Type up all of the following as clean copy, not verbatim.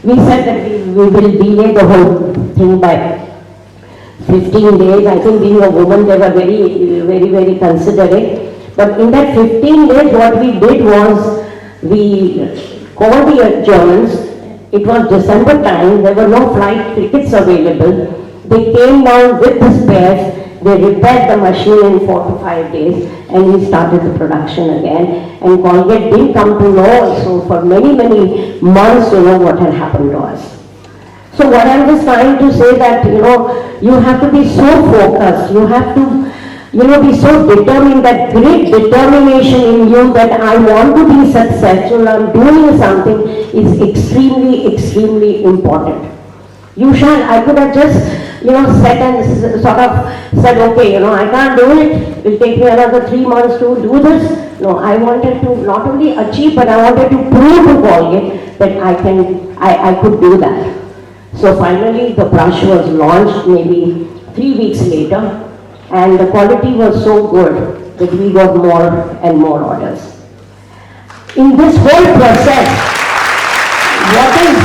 we said that we will delay the whole thing by 15 days. I think being a woman, they were very considerate. But in that 15 days, what we did was, we called the Germans. It was December time, there were no flight tickets available. They came down with the spares, they repaired the machine in 4 to 5 days, and we started the production again. And Colgate didn't come to know, so for many months, what had happened to us. So what I'm just trying to say that, you have to be so focused, you have to, be so determined, that great determination in you that I want to be successful, I'm doing something, is extremely important. I could have just, sat and sort of said, okay, I can't do it, it will take me another 3 months to do this. No, I wanted to not only achieve, but I wanted to prove to Colgate that I could do that. So finally the brush was launched maybe 3 weeks later, and the quality was so good that we got more and more orders. In this whole process, what is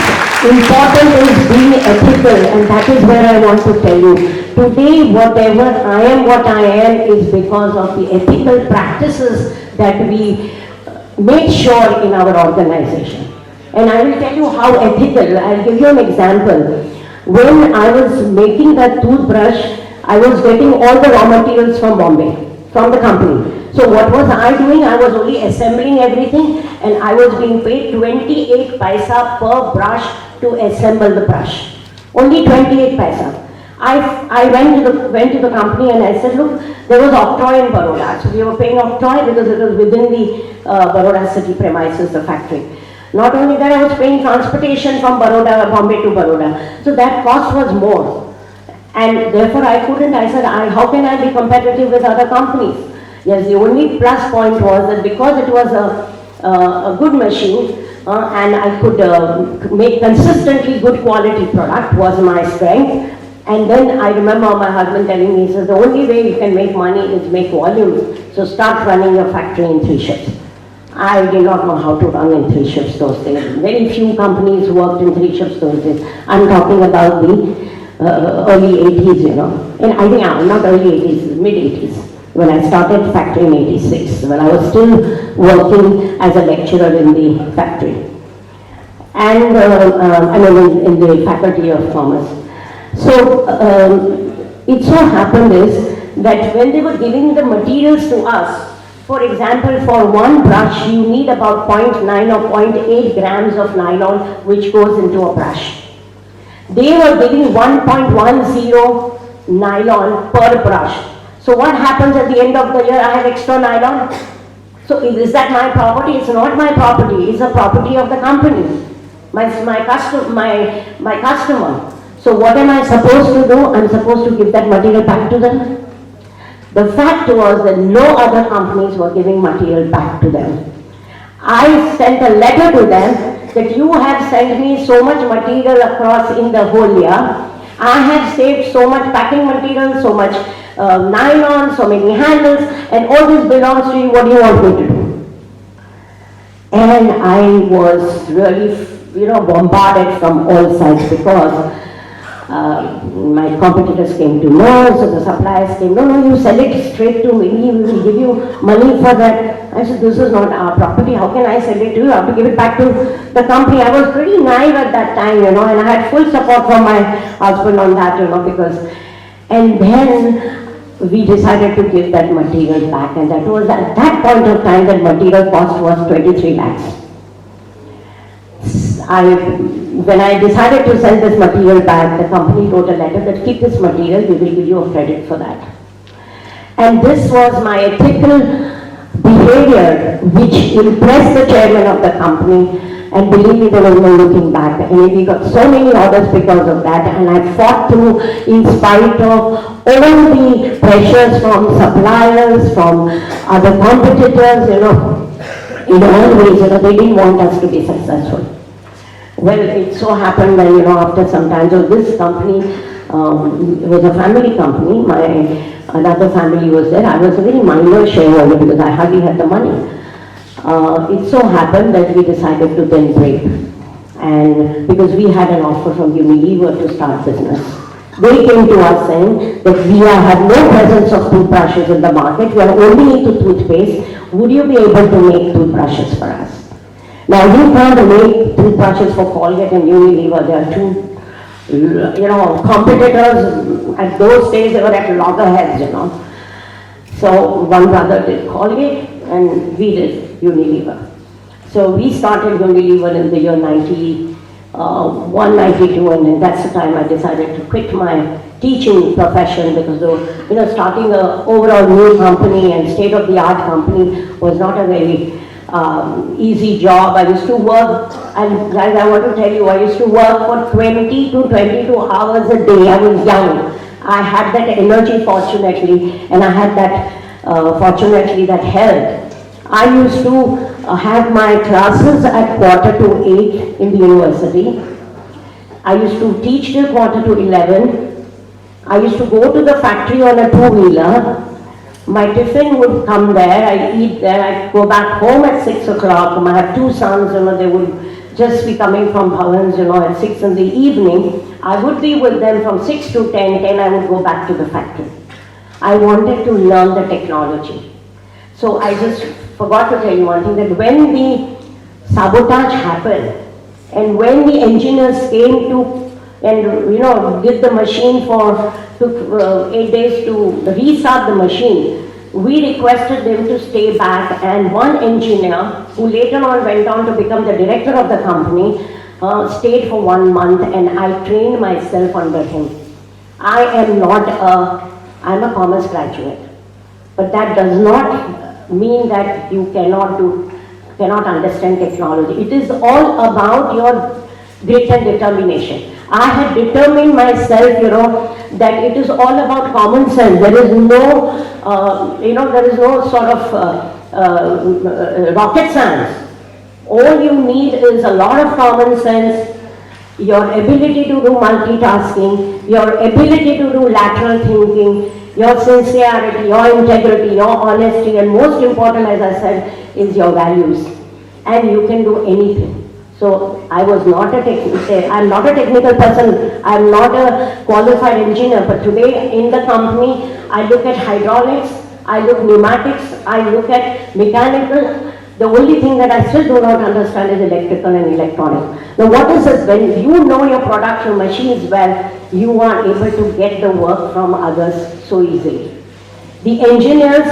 important is being ethical, and that is where I want to tell you. Today, whatever I am, what I am, is because of the ethical practices that we make sure in our organization. And I will tell you how ethical. I'll give you an example. When I was making that toothbrush, I was getting all the raw materials from Bombay, from the company. So what was I doing? I was only assembling everything, and I was being paid 28 paisa per brush to assemble the brush. Only 28 paisa. I went to the company and I said, look, there was octroi in Baroda. So we were paying octroi because it was within the Baroda city premises, the factory. Not only that, I was paying transportation from Bombay to Baroda. So that cost was more. And therefore I couldn't, I said, how can I be competitive with other companies? Yes, the only plus point was that because it was a good machine and I could make consistently good quality product was my strength. And then I remember my husband telling me, he says, the only way you can make money is make volumes. So start running your factory in 3 shifts. I did not know how to run in 3 shifts those days. Very few companies worked in 3 shifts those days. I'm talking about the early 80s, And I think, not early 80s, mid 80s. When I started factory in 86, when I was still working as a lecturer in the factory. And, in the faculty of commerce. So, it so happened is that when they were giving the materials to us, for example, for one brush, you need about 0.9 or 0.8 grams of nylon, which goes into a brush. They were giving 1.10 nylon per brush. So what happens at the end of the year? I have extra nylon. So is that my property? It's not my property. It's a property of the company, my customer. So what am I supposed to do? I'm supposed to give that material back to them. The fact was that no other companies were giving material back to them. I sent a letter to them that you have sent me so much material across in the whole year. I have saved so much packing material, so much nylon, so many handles, and all this belongs to you. What do you want me to do? And I was really, bombarded from all sides because my competitors came to know, so the suppliers came, no, you sell it straight to me, we will give you money for that. I said, this is not our property, how can I sell it to you? I have to give it back to the company. I was pretty naive at that time, and I had full support from my husband on that, because, and then we decided to give that material back, and that was at that point of time that material cost was 23 lakhs. When I decided to send this material back, the company wrote a letter that keep this material, we will give you a credit for that. And this was my ethical behavior which impressed the chairman of the company, and believe me, there was no looking back. And we got so many orders because of that, and I fought through in spite of all the pressures from suppliers, from other competitors, in all ways, they didn't want us to be successful. Well, it so happened that, after some time, so this company was a family company. My another family was there. I was a very minor shareholder because I hardly had the money. It so happened that we decided to then break. And because we had an offer from Unilever to start business. They came to us saying that we have no presence of toothbrushes in the market, we are only into toothpaste, would you be able to make toothbrushes for us? Now you can't make toothbrushes for Colgate and Unilever, they are two competitors. At those days they were at loggerheads, So one brother did Colgate and we did Unilever. So we started Unilever in the year 91, 92, and then that's the time I decided to quit my teaching profession, because starting a overall new company and state-of-the-art company was not a very easy job. I used to work, and guys, I want to tell you, I used to work for 20 to 22 hours a day. I was young. I had that energy, fortunately, and I had that, fortunately, that health. I used to have my classes at 7:45 in the university. I used to teach till 11:15. I used to go to the factory on a two-wheeler. My tiffin would come there, I'd eat there, I'd go back home at 6 o'clock. I have two sons, they would just be coming from Bhavans, at 6 in the evening. I would be with them from 6 to 10 I would go back to the factory. I wanted to learn the technology. So I just forgot to tell you one thing, that when the sabotage happened, and when the engineers came to did the machine took 8 days to restart the machine, we requested them to stay back, and one engineer, who later on went on to become the director of the company, stayed for 1 month, and I trained myself under him. I'm a commerce graduate, but that does not mean that you cannot understand technology. It is all about your grit and determination. I had determined myself, that it is all about common sense. There is no, sort of rocket science. All you need is a lot of common sense, your ability to do multitasking, your ability to do lateral thinking, your sincerity, your integrity, your honesty, and most important, as I said, is your values. And you can do anything. So I'm not a technical person, I'm not a qualified engineer, but today in the company, I look at hydraulics, I look pneumatics, I look at mechanical. The only thing that I still do not understand is electrical and electronic. Now what is it? When you know your product, your machines well, you are able to get the work from others so easily. The engineers,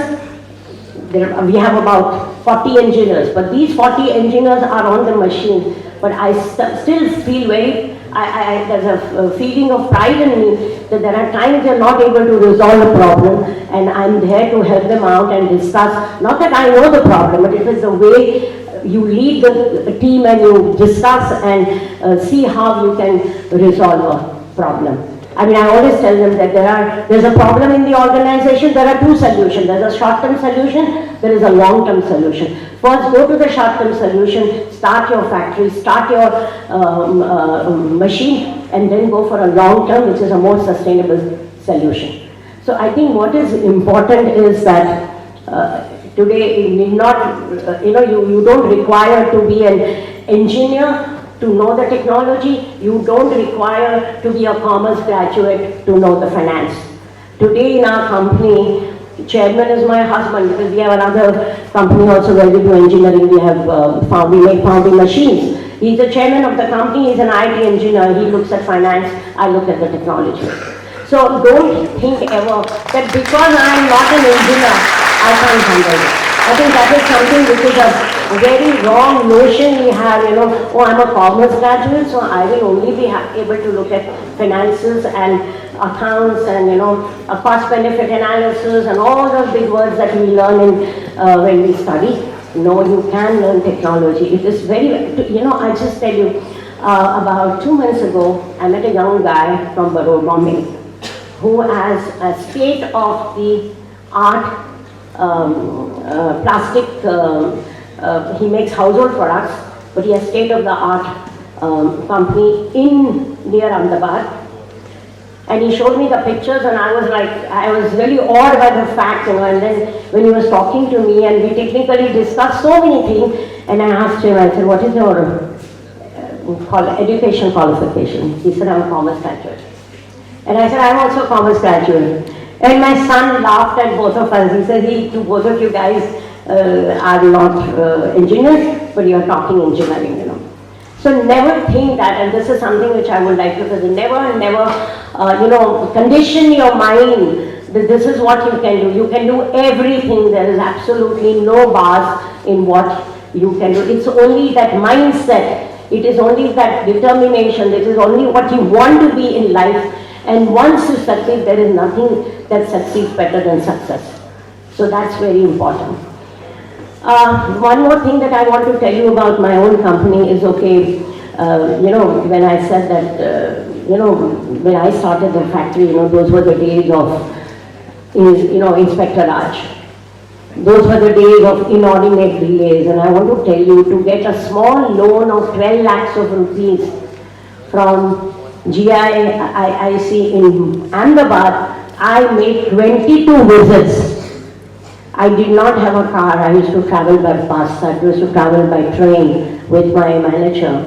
we have about 40 engineers, but these 40 engineers are on the machine. But I still feel there's a feeling of pride in me that there are times they're not able to resolve a problem, and I'm there to help them out and discuss. Not that I know the problem, but it is the way you lead the team and you discuss and see how you can resolve a problem. I always tell them that there's a problem in the organization, there are two solutions. There's a short-term solution, there is a long-term solution. First, go to the short-term solution, start your factory, start your machine, and then go for a long-term, which is a more sustainable solution. So I think what is important is that today, you don't require to be an engineer to know the technology, you don't require to be a commerce graduate to know the finance. Today in our company, chairman is my husband, because we have another company also where we do engineering, we make founding machines. He's the chairman of the company, he's an IT engineer, he looks at finance, I look at the technology. So don't think ever that because I am not an engineer, I can't handle it. I think that is something which is a very wrong notion we have, I'm a commerce graduate, so I will only be able to look at finances and accounts and, a cost-benefit analysis and all those big words that we learn when we study. No, you can learn technology. It is very, I just tell you, about 2 months ago, I met a young guy from Vadodara, Bombay, who has a state-of-the-art plastic, he makes household products, but he has state-of-the-art company near Ahmedabad. And he showed me the pictures, and I was really awed by the fact, and then when he was talking to me, and we technically discussed so many things, and I asked him, I said, what education qualification. He said, I'm a commerce graduate. And I said, I'm also a commerce graduate. And my son laughed at both of us. He said, to both of you guys are not engineers, but you're talking engineering, you know. So never think that, and this is something which I would like to say, never, condition your mind that this is what you can do. You can do everything. There is absolutely no bars in what you can do. It's only that mindset. It is only that determination. It is only what you want to be in life. And once you succeed, there is nothing that succeeds better than success. So that's very important. One more thing that I want to tell you about my own company is, okay, when I said that, when I started the factory, those were the days of, Inspector Raj. Those were the days of inordinate delays. And I want to tell you, to get a small loan of 12 lakhs of rupees from GIIC in Ahmedabad, I made 22 visits. I did not have a car. I used to travel by bus. I used to travel by train with my manager.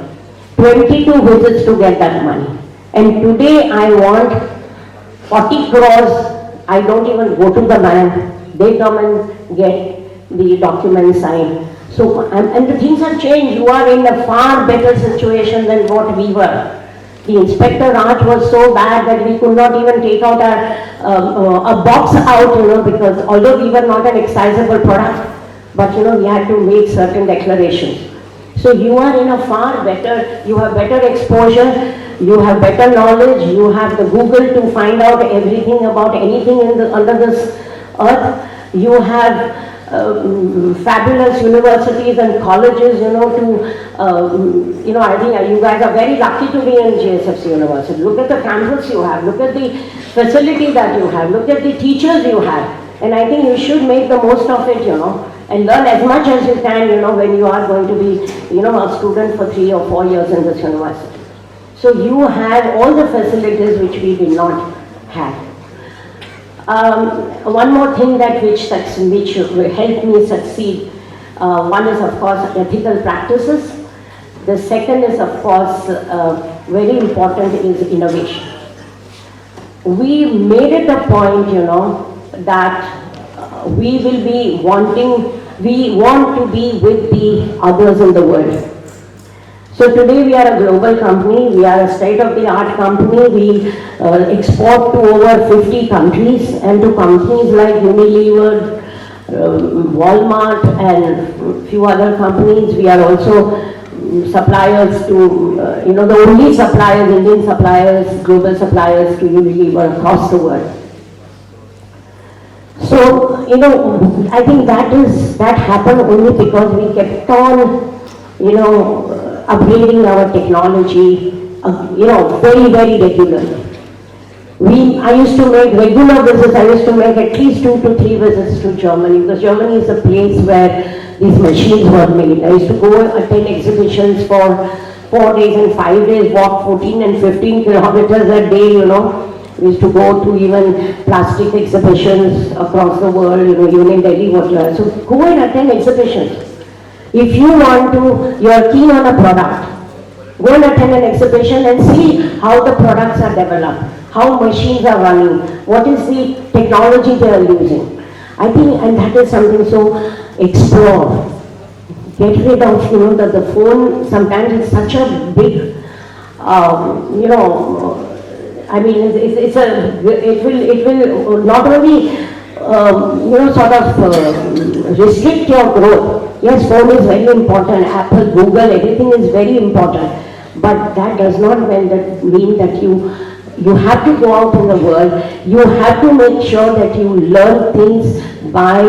22 visits to get that money. And today I want 40 crores. I don't even go to the bank. They come and get the document signed. So, and the things have changed. You are in a far better situation than what we were. The Inspector Raj was so bad that we could not even take out a box out, because although we were not an excisable product, but we had to make certain declarations. So you are in a far better, you have better exposure, you have better knowledge, you have the Google to find out everything about anything under this earth. You have fabulous universities and colleges, I think you guys are very lucky to be in GSFC University. Look at the campus you have, look at the facility that you have, look at the teachers you have. And I think you should make the most of it, and learn as much as you can, when you are going to be, a student for 3 or 4 years in this university. So you have all the facilities which we did not have. One more thing which will help me succeed, one is of course ethical practices. The second is of course very important is innovation. We made it a point, that we want to be with the others in the world. So today we are a global company, we are a state-of-the-art company, we export to over 50 countries, and to companies like Unilever, Walmart and few other companies. We are also suppliers to, the only suppliers, Indian suppliers, global suppliers to Unilever across the world. So, I think that happened only because we kept on, upgrading our technology, very, very regularly. I used to make regular visits. I used to make at least 2 to 3 visits to Germany, because Germany is a place where these machines were made. I used to go attend exhibitions for 4 days and 5 days, walk 14 and 15 kilometers a day, We used to go to even plastic exhibitions across the world, even in Delhi, whatever. So go and attend exhibitions. If you you're keen on a product, go and attend an exhibition and see how the products are developed, how machines are running, what is the technology they are using. I think, and that is something, so explore. Get rid of, the phone, sometimes it's such a big, it will not only, restrict your growth. Yes, phone is very important, Apple, Google, everything is very important. But that does not mean that you have to go out in the world. You have to make sure that you learn things by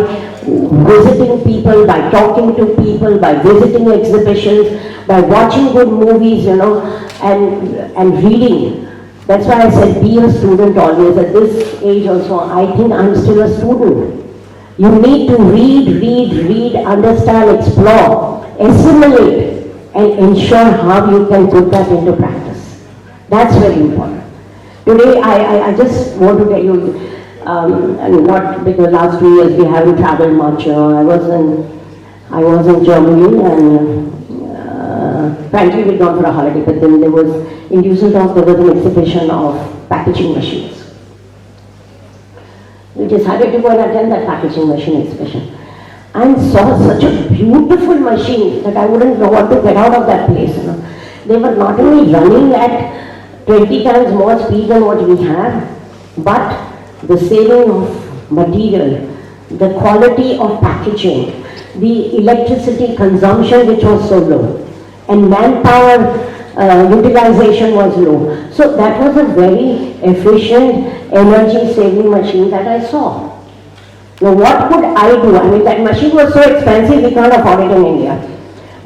visiting people, by talking to people, by visiting exhibitions, by watching good movies, and reading. That's why I said be a student always. At this age also, I think I'm still a student. You need to read, understand, explore, assimilate, and ensure how you can put that into practice. That's very important. Today, I just want to tell you, not because last 2 years we haven't traveled much. I was in Germany, and frankly we'd gone for a holiday, but then there was, in Düsseldorf, there was an exhibition of packaging machines. We decided to go and attend that packaging machine exhibition and saw such a beautiful machine that I wouldn't know what to get out of that place. You know. They were not only running at 20 times more speed than what we have, but the saving of material, the quality of packaging, the electricity consumption which was so low, and manpower utilization was low. So that was a very efficient energy saving machine that I saw. Now what could I do? I mean, that machine was so expensive we can't afford it in India.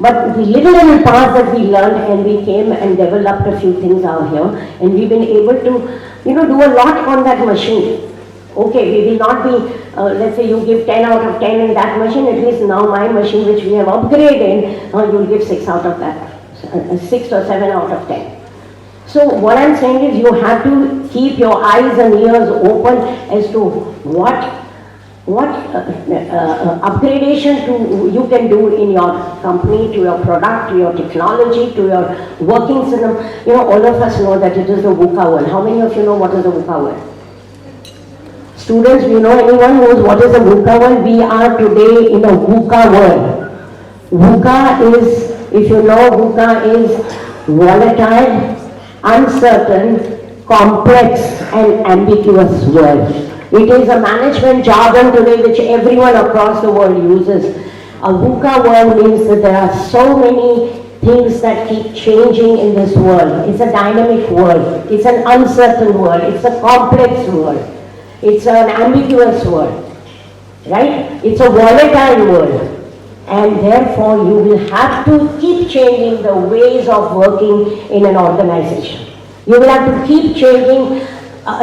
But the little parts that we learned, and we came and developed a few things out here, and we've been able to, do a lot on that machine. Okay, we will not be, let's say you give 10 out of 10 in that machine, at least now my machine which we have upgraded, you'll give 6 out of that, 6 or 7 out of 10. So what I'm saying is you have to keep your eyes and ears open as to what upgradation you can do in your company, to your product, to your technology, to your working system. All of us know that it is the VUCA world. How many of you know what is the VUCA world? Students, do you know anyone knows what is the VUCA world? We are today in a VUCA world. VUCA is, if you know, VUCA is volatile, uncertain, complex and ambiguous world. It is a management jargon today which everyone across the world uses. A VUCA world means that there are so many things that keep changing in this world. It's a dynamic world. It's an uncertain world. It's a complex world. It's an ambiguous world, right? It's a volatile world. And therefore, you will have to keep changing the ways of working in an organization. You will have to keep changing,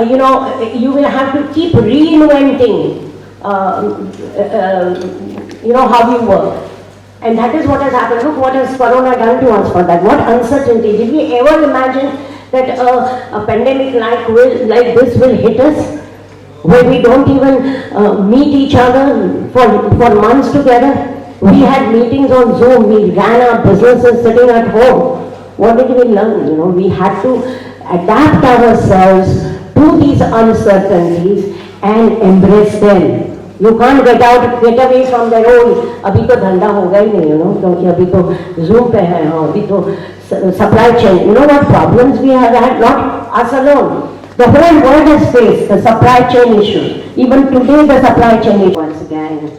you will have to keep reinventing, how you work. And that is what has happened. Look what has Corona done to us for that. What uncertainty. Did we ever imagine that a pandemic like this will hit us? Where we don't even meet each other for months together. We had meetings on Zoom, we ran our businesses sitting at home. What did we learn? We had to adapt ourselves to these uncertainties and embrace them. You can't get away from that, abhi to dhanda hoga hi nahi, kyunki abhi to Zoom pe hai, abhi to supply chain. You know what problems we have had? Not us alone. The whole world has faced the supply chain issue. Even today the supply chain issue. Once again.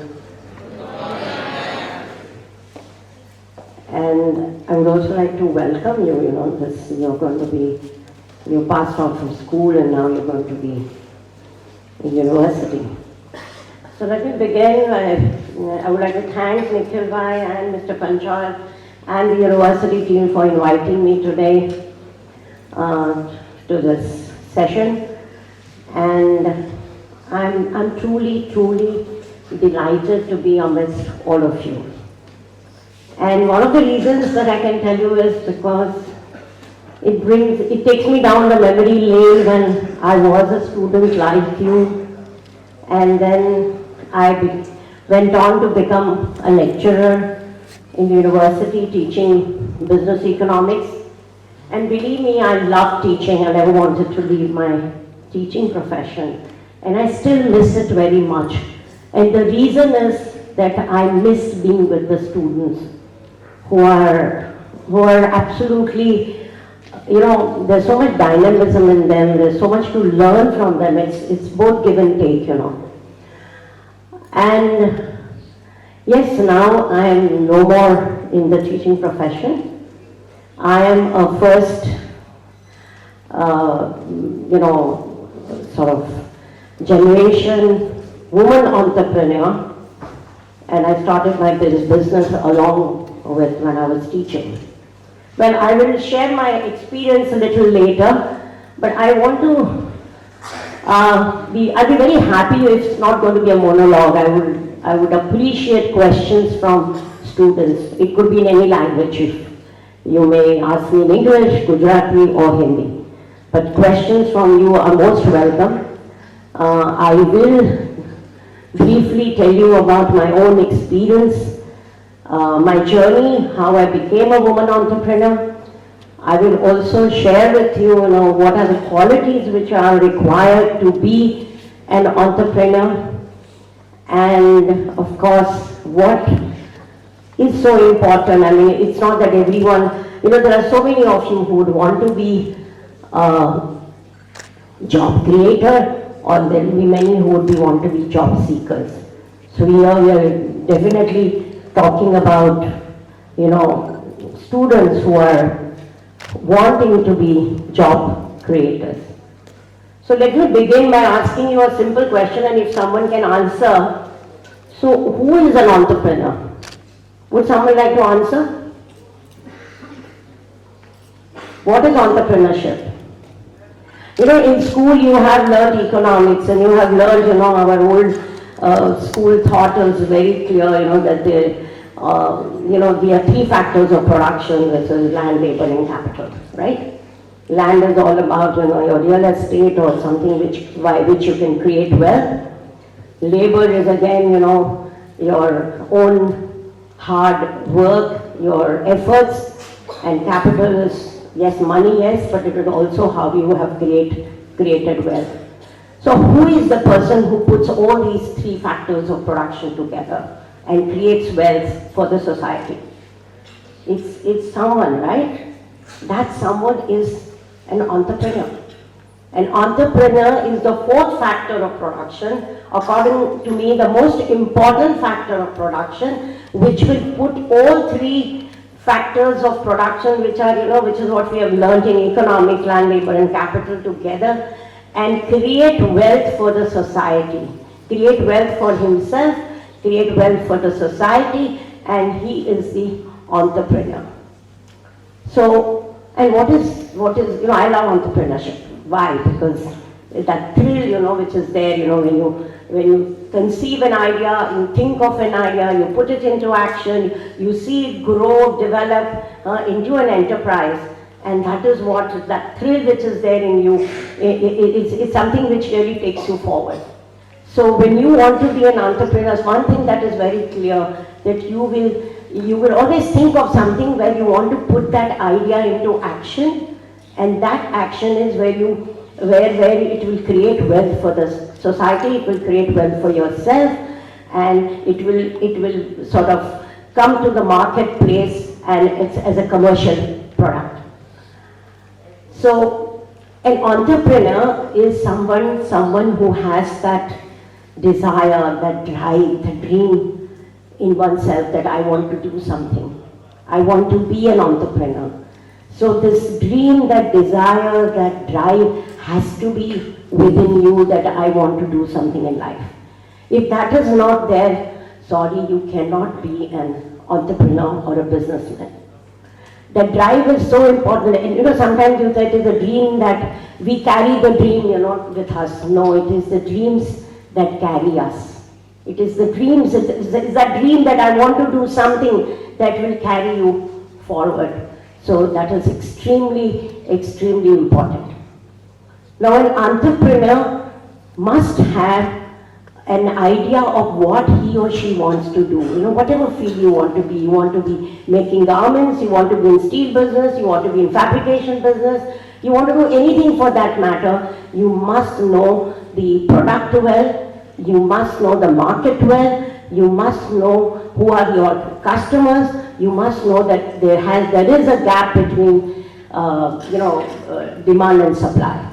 And I would also like to welcome you, you're going to be, you passed out from school and now you're going to be in university. So let me begin. I would like to thank Nikhil Bhai and Mr. Panchal and the university team for inviting me today to this session. And I'm truly delighted to be amidst all of you. And one of the reasons that I can tell you is because it takes me down the memory lane when I was a student like you, and then I went on to become a lecturer in the university teaching business economics. And believe me, I love teaching. I never wanted to leave my teaching profession. And I still miss it very much. And the reason is that I miss being with the students who are absolutely, there's so much dynamism in them, there's so much to learn from them, it's both give and take, And yes, now I am no more in the teaching profession. I am a first, sort of generation woman entrepreneur, and I started my business along with when I was teaching. Well, I will share my experience a little later, but I want to I'll be very happy if it's not going to be a monologue. I would appreciate questions from students. It could be in any language. You may ask me in English, Gujarati or Hindi. But questions from you are most welcome. I will briefly tell you about my own experience my journey, how I became a woman entrepreneur. I will also share with you, what are the qualities which are required to be an entrepreneur, and of course, what is so important. I mean, it's not that everyone, there are so many of you who would want to be a job creator, or there will be many who would want to be job seekers. So here we are definitely talking about, students who are wanting to be job creators. So let me begin by asking you a simple question, and if someone can answer, so who is an entrepreneur? Would someone like to answer? What is entrepreneurship? In school you have learned economics, and you have learned, our old school taught us very clear, that there are three factors of production, which is land, labor, and capital, right? Land is all about, your real estate or something by which you can create wealth. Labor is again, your own hard work, your efforts, and capital is, yes, money, yes, but it is also how you have created wealth. So who is the person who puts all these three factors of production together and creates wealth for the society? It's someone, right? That someone is an entrepreneur. An entrepreneur is the fourth factor of production. According to me, the most important factor of production, which will put all three factors of production, which are, which is what we have learned in economics, land, labor, and capital together, and create wealth for the society, create wealth for himself, create wealth for the society, and he is the entrepreneur. So, and what is, I love entrepreneurship. Why? Because that thrill, which is there, when you conceive an idea, you think of an idea, you put it into action, you see it grow, develop into an enterprise, and that is what, that thrill which is there in you, it's something which really takes you forward. So when you want to be an entrepreneur, one thing that is very clear, that you will always think of something where you want to put that idea into action, and that action is where it will create wealth for the society, it will create wealth for yourself, and it will sort of come to the marketplace and it's as a commercial product. So an entrepreneur is someone who has that desire, that drive, that dream in oneself that I want to do something. I want to be an entrepreneur. So this dream, that desire, that drive has to be within you, that I want to do something in life. If that is not there, sorry, you cannot be an entrepreneur or a businessman. The drive is so important, and sometimes you say it is a dream that we carry the dream, with us. No, it is the dreams that carry us. It is the dreams, it's that dream that I want to do something that will carry you forward. So that is extremely, extremely important. Now an entrepreneur must have an idea of what he or she wants to do. Whatever field you want to be making garments, you want to be in steel business, you want to be in fabrication business, you want to do anything for that matter, you must know the product well, you must know the market well, you must know who are your customers, you must know that there is a gap between demand and supply.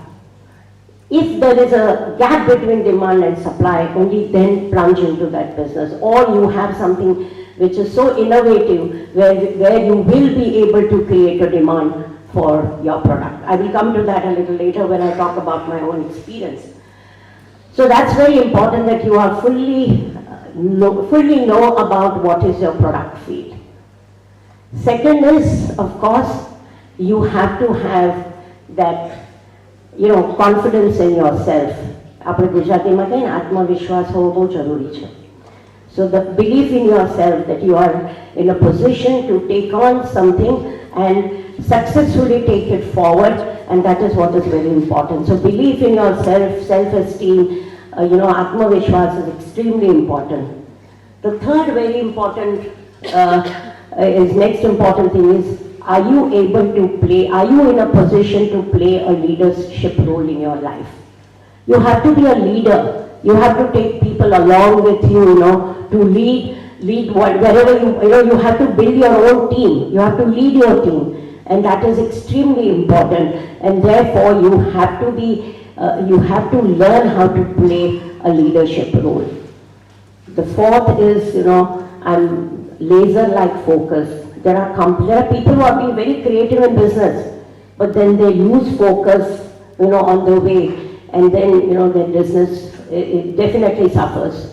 If there is a gap between demand and supply, only then plunge into that business. Or you have something which is so innovative where you will be able to create a demand for your product. I will come to that a little later when I talk about my own experience. So that's very important, that you are fully know about what is your product field. Second is, of course, you have to have that confidence in yourself. આપણે ગુજરાતીમાં કહીએ આત્મવિશ્વાસ હોવો બહુ જરૂરી છે. So the belief in yourself that you are in a position to take on something and successfully take it forward, and that is what is very important. So belief in yourself, self-esteem, Atmavishwas is extremely important. The third very important is next important thing is, are you able to play, are you in a position to play a leadership role in your life? You have to be a leader. You have to take people along with you, to lead wherever you have to build your own team. You have to lead your team, and that is extremely important. And therefore, you have to learn how to play a leadership role. The fourth is, I'm laser-like focus. There are people who are being very creative in business, but then they lose focus, on the way, and then, their business, it definitely suffers.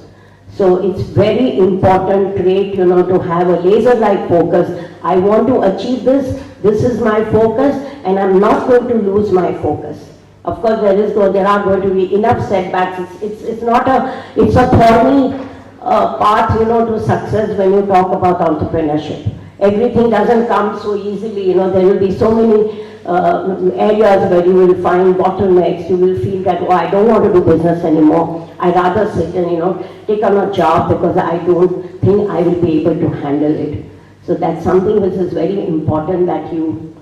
So it's very important trait, to have a laser-like focus. I want to achieve this is my focus, and I'm not going to lose my focus. Of course, there are going to be enough setbacks. It's a thorny path, to success when you talk about entrepreneurship. Everything doesn't come so easily, there will be so many areas where you will find bottlenecks. You will feel that, I don't want to do business anymore. I'd rather sit and, take on a job because I don't think I will be able to handle it. So that's something which is very important, that you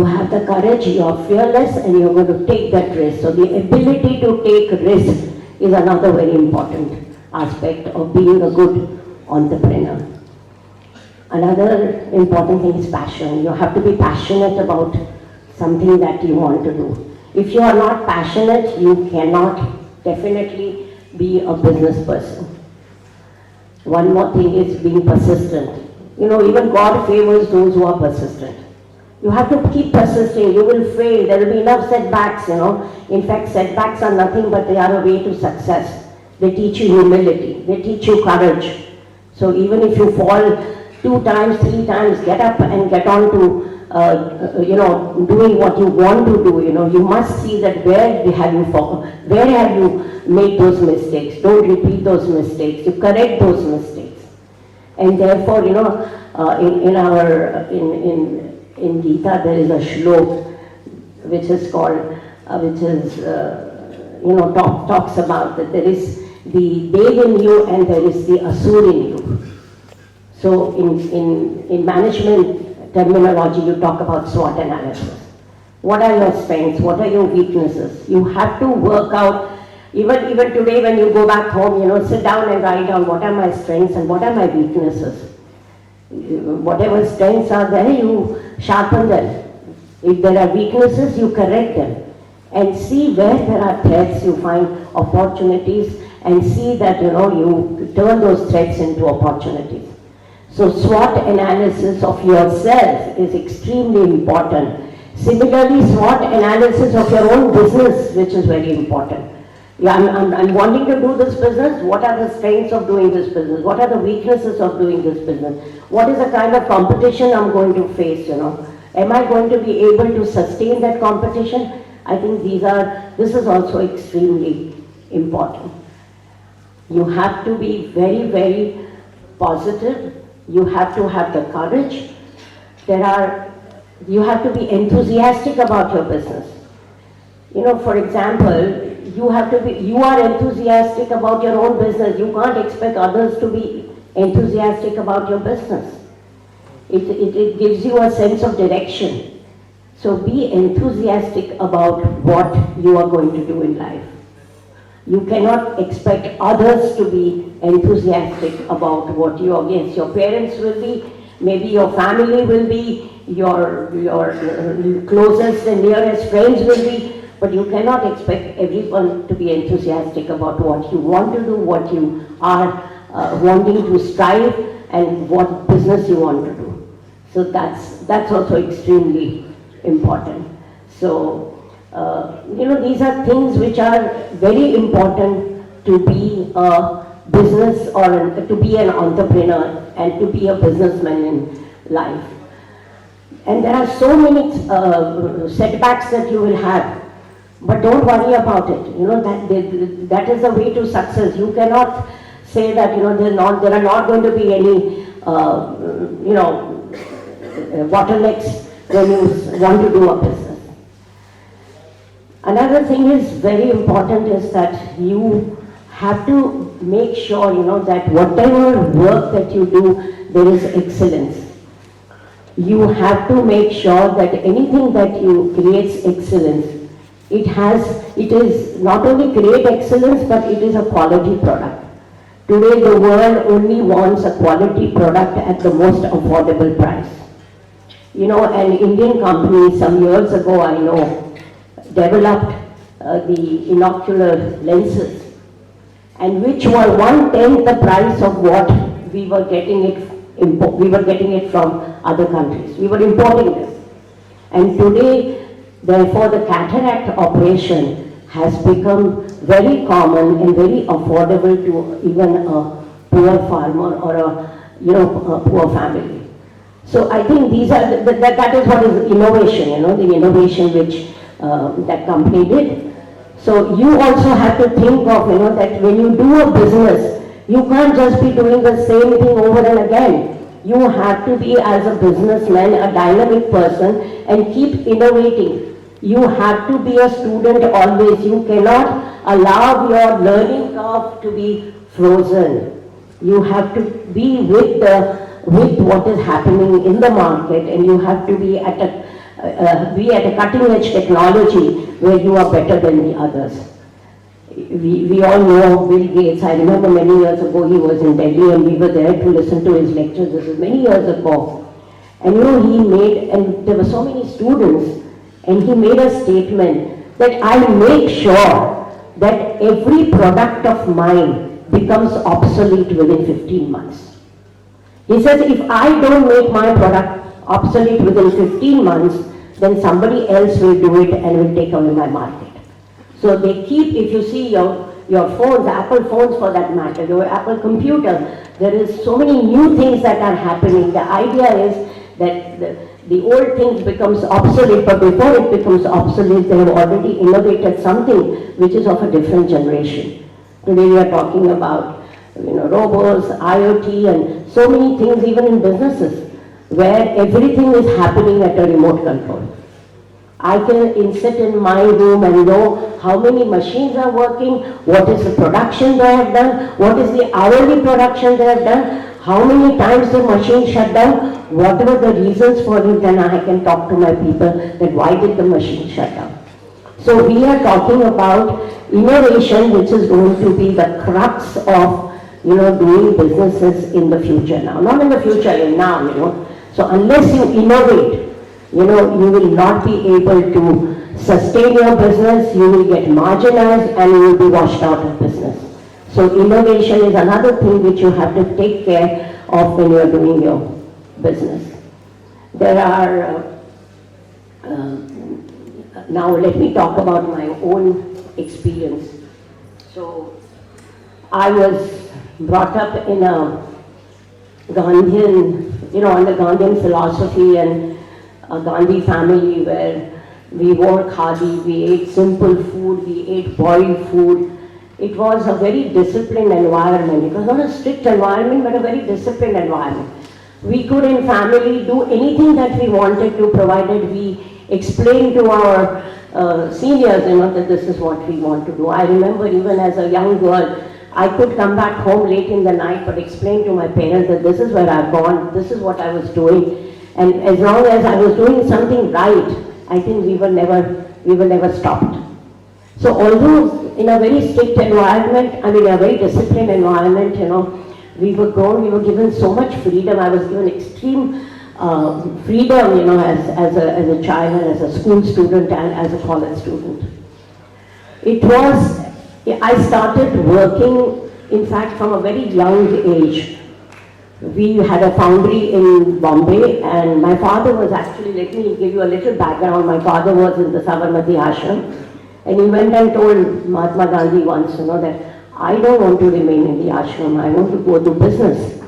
have the courage, you are fearless, and you're going to take that risk. So the ability to take risk is another very important aspect of being a good entrepreneur. Another important thing is passion. You have to be passionate about something that you want to do. If you are not passionate, you cannot definitely be a business person. One more thing is being persistent. Even God favors those who are persistent. You have to keep persisting. You will fail. There will be enough setbacks, In fact, setbacks are nothing but they are a way to success. They teach you humility. They teach you courage. So even if you fall 2 times, 3 times, get up and get on to, doing what you want to do. You must see that where have you made those mistakes. Don't repeat those mistakes. You correct those mistakes. And therefore, in Gita there is a shlok which is called, talks about that there is the dev in you and there is the asur in you. So in management terminology, you talk about SWOT analysis. What are your strengths? What are your weaknesses? You have to work out, even today when you go back home, sit down and write down what are my strengths and what are my weaknesses. Whatever strengths are there, you sharpen them. If there are weaknesses, you correct them. And see where there are threats, you find opportunities, and see that, you turn those threats into opportunities. So SWOT analysis of yourself is extremely important. Similarly, SWOT analysis of your own business, which is very important. Yeah, I'm wanting to do this business. What are the strengths of doing this business? What are the weaknesses of doing this business? What is the kind of competition I'm going to face, Am I going to be able to sustain that competition? I think this is also extremely important. You have to be very, very positive. You have to have the courage. You have to be enthusiastic about your business. For example, you are enthusiastic about your own business. You can't expect others to be enthusiastic about your business. It gives you a sense of direction. So be enthusiastic about what you are going to do in life. You cannot expect others to be enthusiastic about what you are. Yes, your parents will be, maybe your family will be, your closest and nearest friends will be, but you cannot expect everyone to be enthusiastic about what you want to do, what you are wanting to strive, and what business you want to do. So that's also extremely important. So, these are things which are very important to be a business or to be an entrepreneur and to be a businessman in life. And there are so many setbacks that you will have, but don't worry about it. That is the way to success. You cannot say that there are not going to be any bottlenecks when you want to do a business. Another thing is very important is that you have to make sure, that whatever work that you do, there is excellence. You have to make sure that anything that you creates excellence. It is not only create excellence, but it is a quality product. Today the world only wants a quality product at the most affordable price. An Indian company some years ago, I know, developed the inocular lenses, and which were 1/10 the price of what we were getting it from other countries. We were importing them. And today, therefore, the cataract operation has become very common and very affordable to even a poor farmer or a poor family. So I think these are that is what is innovation, the innovation which that company did. So you also have to think of, that when you do a business, you can't just be doing the same thing over and again. You have to be, as a businessman, a dynamic person and keep innovating. You have to be a student always. You cannot allow your learning curve to be frozen. You have to be with what is happening in the market, and you have to be at a cutting edge technology where you are better than the others. We all know Bill Gates. I remember many years ago he was in Delhi and we were there to listen to his lectures. This is many years ago. And and there were so many students, and he made a statement that I make sure that every product of mine becomes obsolete within 15 months. He says, if I don't make my product obsolete within 15 months, then somebody else will do it and will take away my market. So they keep, if you see your phones, Apple phones for that matter, your Apple computer, there is so many new things that are happening. The idea is that the old things becomes obsolete, but before it becomes obsolete, they have already innovated something which is of a different generation. Today we are talking about robots, IoT, and so many things even in businesses where everything is happening at a remote control. I can sit in my room and know how many machines are working, what is the production they have done, what is the hourly production they have done, how many times the machine shut down, what were the reasons for it, and I can talk to my people that why did the machine shut down. So we are talking about innovation, which is going to be the crux of doing businesses in the future now. Not in the future, now, So unless you innovate, you will not be able to sustain your business, you will get marginalized and you will be washed out of business. So innovation is another thing which you have to take care of when you are doing your business. There are, now let me talk about my own experience. So I was brought up in a Gandhian, on the Gandhian philosophy and a Gandhi family where we wore khadi, we ate simple food, we ate boiled food. It was a very disciplined environment. It was not a strict environment, but a very disciplined environment. We could in family do anything that we wanted to, provided we explained to our seniors, that this is what we want to do. I remember even as a young girl, I could come back home late in the night but explain to my parents that this is where I've gone, this is what I was doing. And as long as I was doing something right, I think we were never stopped. So although in a very strict environment, a very disciplined environment, we were grown, we were given so much freedom. I was given extreme freedom, as a child and as a school student and as a college student. I started working, in fact, from a very young age. We had a foundry in Bombay, and my father was actually, let me give you a little background. My father was in the Sabarmati ashram, and he went and told Mahatma Gandhi once, that I don't want to remain in the ashram, I want to go do business.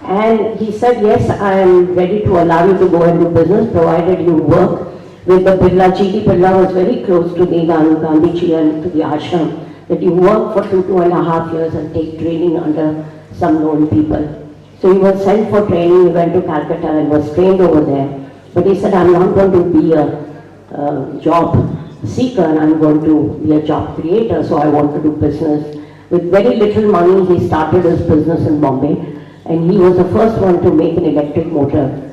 And he said, yes, I am ready to allow you to go and do business, provided you work with the Birla. G.D. Birla was very close to the Gandhiji and to the ashram, that you work for 2.5 years and take training under some known people. So he was sent for training, he went to Calcutta and was trained over there. But he said, I'm not going to be a job seeker, and I'm going to be a job creator, so I want to do business. With very little money, he started his business in Bombay, and he was the first one to make an electric motor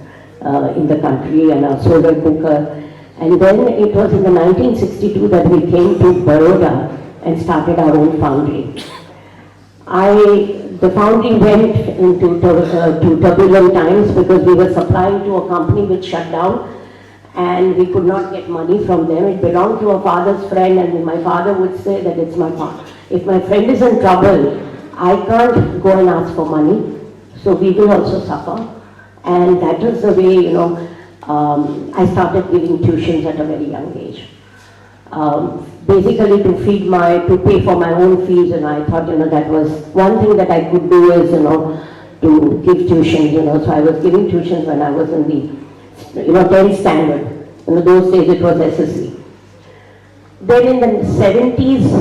in the country and a solar cooker. And then it was in the 1962 that we came to Vadodara and started our own foundry. The foundry went into turbulent times because we were supplying to a company which shut down, and we could not get money from them. It belonged to a father's friend, and my father would say that it's my father. If my friend is in trouble, I can't go and ask for money, so we will also suffer. And that was the way, I started giving tuitions at a very young age. Basically to pay for my own fees, and I thought, that was one thing that I could do is, to give tuitions, so I was giving tuitions when I was in the, 10th standard. In those days it was SSC. Then in the 70s,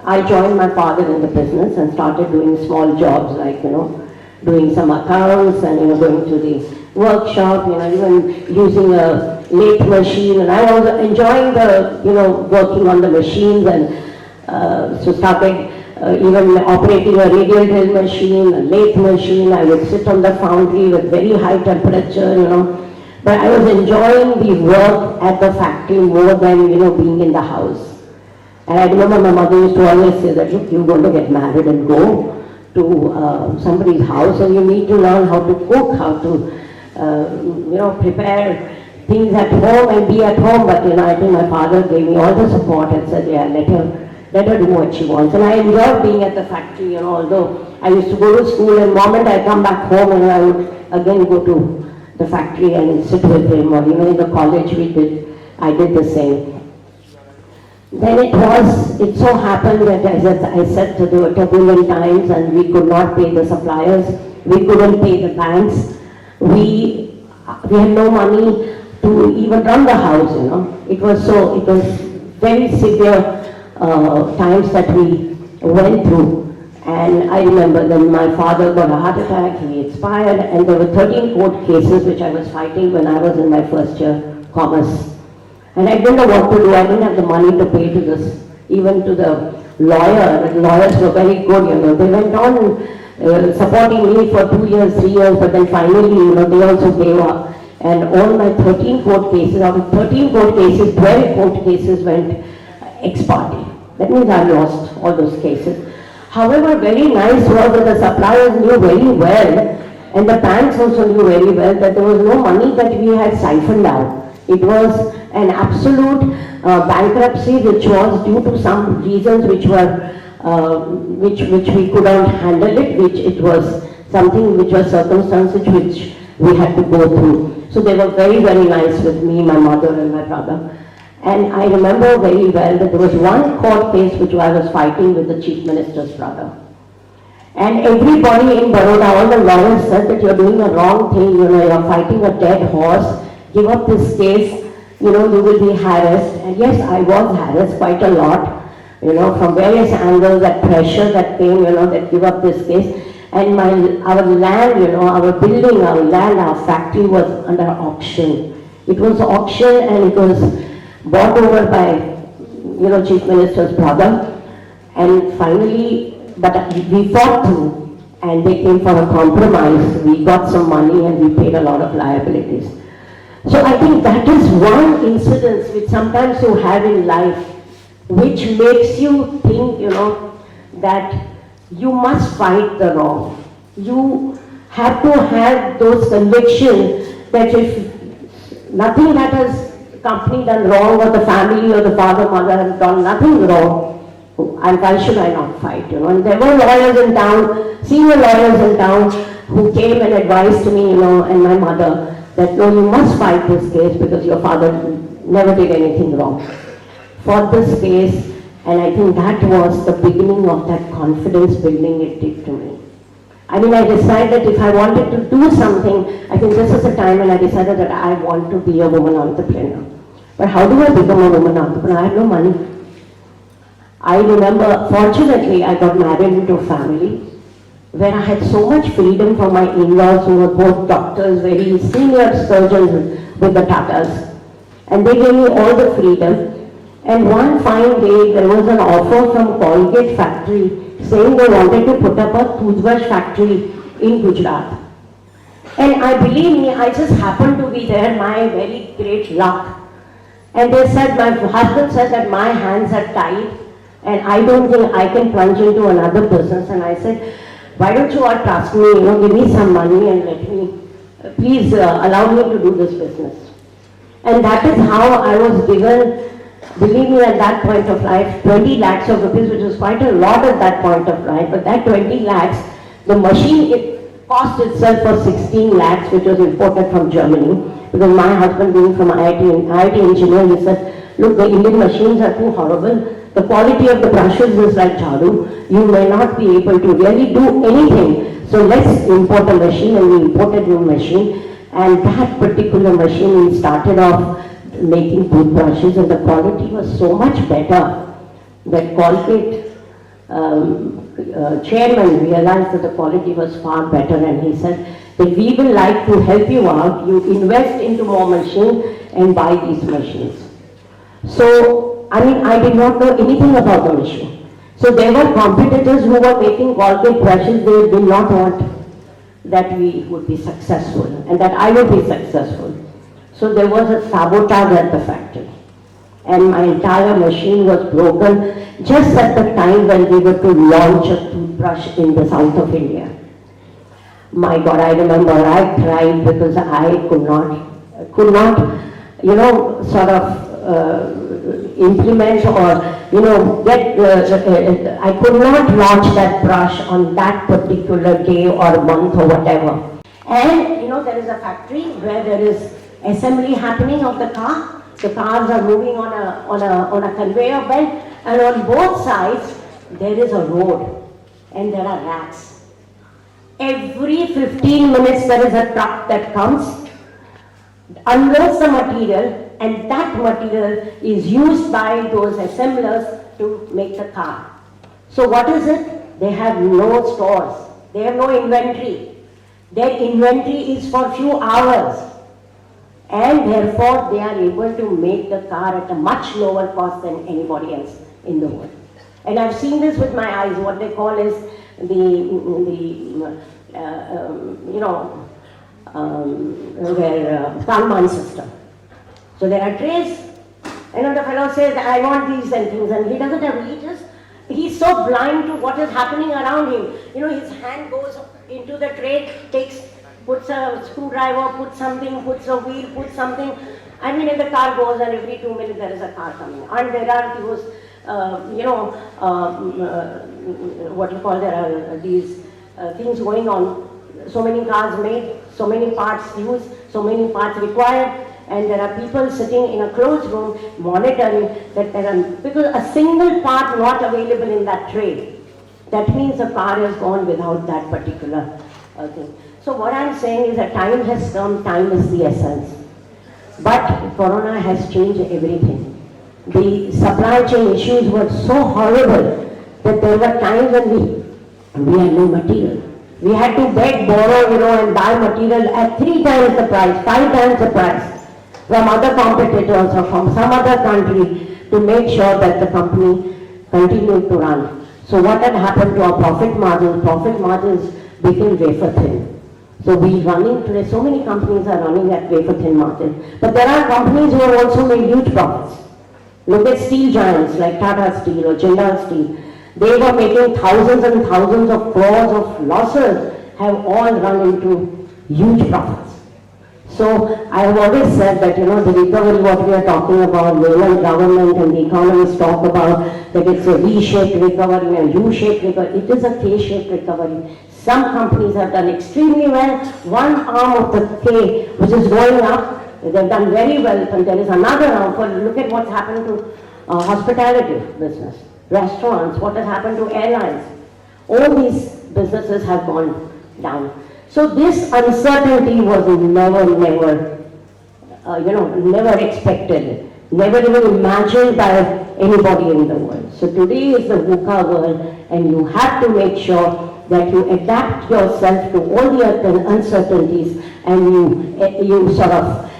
I joined my father in the business and started doing small jobs like, doing some accounts and, going to the workshop, even using a lathe machine, and I was enjoying the, working on the machines, and so started even operating a radial drill machine, a lathe machine. I would sit on the foundry with very high temperature, but I was enjoying the work at the factory more than, being in the house. And I remember my mother used to always say that, look, you're going to get married and go to somebody's house, and you need to learn how to cook, how to prepare things at home and be at home. But I think my father gave me all the support and said, yeah, let her do what she wants. And I enjoyed being at the factory, although I used to go to school, and the moment I come back home, and I would again go to the factory and sit with him, or even in the college I did the same. Then it so happened that, as I said, there were turbulent times, and we could not pay the suppliers, we couldn't pay the banks, we had no money to even run the house, It was very severe times that we went through. And I remember then my father got a heart attack, he expired, and there were 13 court cases which I was fighting when I was in my first year commerce. And I didn't know what to do. I didn't have the money to pay to this, even to the lawyer. The lawyers were very good, They went on supporting me for 2 years, 3 years, but then finally, they also gave up. And all my 13 court cases, out of 13 court cases, 12 court cases went ex parte. That means I lost all those cases. However, very nice was that the suppliers knew very well, and the banks also knew very well, that there was no money that we had siphoned out. It was an absolute bankruptcy which was due to some reasons which were which we couldn't handle it, which it was something which was circumstances which we had to go through. So they were very, very nice with me, my mother and my brother. And I remember very well that there was one court case which I was fighting with the Chief Minister's brother. And everybody in Baroda, all the lawyers said that you're doing a wrong thing, you're fighting a dead horse, give up this case, you will be harassed. And yes, I was harassed quite a lot, from various angles, that pressure that came, that give up this case. And our land, our building, our land, our factory was under auction. It was auction, and it was bought over by, Chief Minister's brother. And finally, but we fought through, and they came for a compromise. We got some money, and we paid a lot of liabilities. So I think that is one incidence which sometimes you have in life, which makes you think, that you must fight the wrong. You have to have those convictions that if nothing that has company done wrong, or the family or the father, mother has done nothing wrong, and why should I not fight, And there were lawyers in town, senior lawyers in town, who came and advised me, and my mother, that no, you must fight this case because your father never did anything wrong. For this case, and I think that was the beginning of that confidence building it did to me. I decided that if I wanted to do something, I think this is the time when I decided that I want to be a woman entrepreneur. But how do I become a woman entrepreneur? I have no money. I remember, fortunately, I got married into a family where I had so much freedom from my in-laws, who were both doctors, very senior surgeons with the Tatas. And they gave me all the freedom. And one fine day, there was an offer from Colgate factory saying they wanted to put up a toothbrush factory in Gujarat. And I believe me, I just happened to be there, my very great luck. And they said, my husband said that my hands are tied and I don't think I can plunge into another business. And I said, why don't you all trust me, give me some money and let me, please allow me to do this business. And that is how I was given, believe me, at that point of life, 20 lakhs of rupees, which was quite a lot at that point of life. But that 20 lakhs, the machine, it cost itself for 16 lakhs, which was imported from Germany. Because my husband being from IIT engineer, he said, look, the Indian machines are too horrible. The quality of the brushes is like jadoo. You may not be able to really do anything. So let's import a machine, and we imported a machine. And that particular machine, we started off making toothbrushes, and the quality was so much better that Colgate chairman realized that the quality was far better, and he said that we will like to help you out. You invest into more machines and buy these machines. So, I mean, I did not know anything about the machine. So there were competitors who were making Colgate brushes. They did not want that we would be successful and that I would be successful. So there was a sabotage at the factory. And my entire machine was broken just at the time when we were to launch a toothbrush in the south of India. My God, I remember I cried because I could not, sort of implement or, I could not launch that brush on that particular day or month or whatever. And, there is a factory where there is assembly happening of the car. The cars are moving on a conveyor belt, and on both sides there is a road and there are racks. Every 15 minutes there is a truck that comes, unloads the material, and that material is used by those assemblers to make the car. So what is it? They have no stores. They have no inventory. Their inventory is for few hours. And therefore, they are able to make the car at a much lower cost than anybody else in the world. And I've seen this with my eyes. What they call is Kalman system. So there are trays, and the fellow says, I want these and things, and he doesn't have, he's so blind to what is happening around him. His hand goes into the tray, puts a screwdriver, puts something, puts a wheel, puts something. I mean, and the car goes, and every 2 minutes there is a car coming. And there are those, there are these things going on. So many cars made, so many parts used, so many parts required, and there are people sitting in a closed room monitoring that there are, because a single part not available in that tray, that means the car has gone without that particular thing. So what I'm saying is that time has come, time is the essence. But Corona has changed everything. The supply chain issues were so horrible that there were times when we had no material. We had to beg, borrow, and buy material at 3 times the price, 5 times the price from other competitors or from some other country to make sure that the company continued to run. So what had happened to our profit margins? Profit margins became wafer thin. So today, so many companies are running at wafer thin margin. But there are companies who have also made huge profits. Look at steel giants like Tata Steel or Jindal Steel. They were making thousands and thousands of crores of losses, have all run into huge profits. So I have always said that, the recovery, what we are talking about, the government and the economists talk about, that it's a V-shaped recovery, a U-shaped recovery. It is a K-shaped recovery. Some companies have done extremely well. One arm of the K, which is going up, they've done very well, and there is another arm. Look at what's happened to hospitality business, restaurants, what has happened to airlines. All these businesses have gone down. So this uncertainty was never expected, never even imagined by anybody in the world. So today is the VUCA world, and you have to make sure that you adapt yourself to all the uncertainties, and you sort of,